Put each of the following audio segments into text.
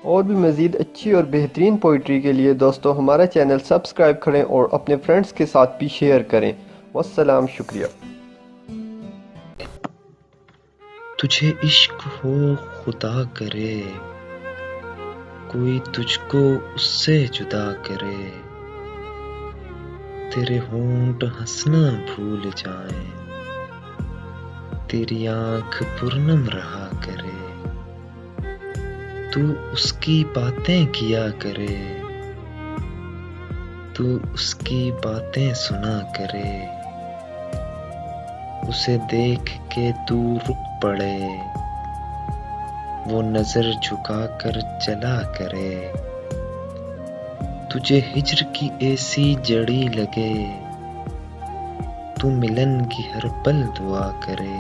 और भी मज़ीद अच्छी और बेहतरीन पोइट्री के लिए दोस्तों हमारा चैनल सब्सक्राइब करें और अपने फ्रेंड्स के साथ भी शेयर करें। वस्सलाम, शुक्रिया। तुझे इश्क हो खुदा करे, कोई तुझको उससे जुदा करे, तेरे होंठ हंसना भूल जाएं, तेरी आंख पुरनम रहा करे, तू उसकी बातें किया करे, तू उसकी बातें सुना करे, उसे देख के तू रुक पड़े, वो नजर झुकाकर चला करे, तुझे हिज्र की ऐसी जड़ी लगे, तू मिलन की हर पल दुआ करे,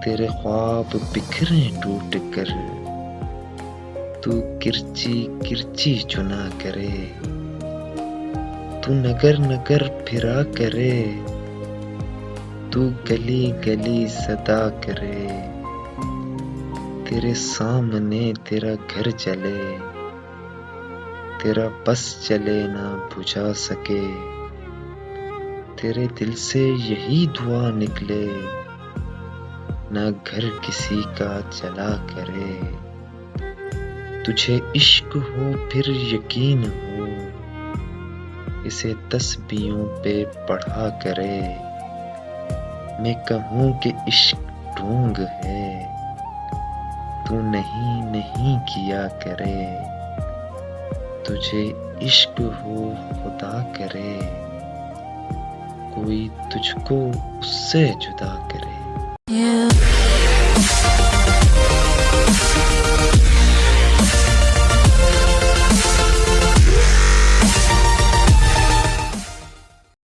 तेरे ख्वाब बिखरे टूट कर, तू किरची किरची चुना करे, तू नगर नगर फिरा करे, तू गली गली सदा करे, तेरे सामने तेरा घर जले, तेरा बस चले ना बुझा सके, तेरे दिल से यही दुआ निकले, ना घर किसी का जला करे, तुझे इश्क हो फिर यकीन हो, इसे तस्बीहों पे पढ़ा करे, मैं कहूँ कि इश्क ढोंग है, तू नहीं नहीं किया करे, तुझे इश्क हो खुदा करे, कोई तुझको उससे जुदा करे।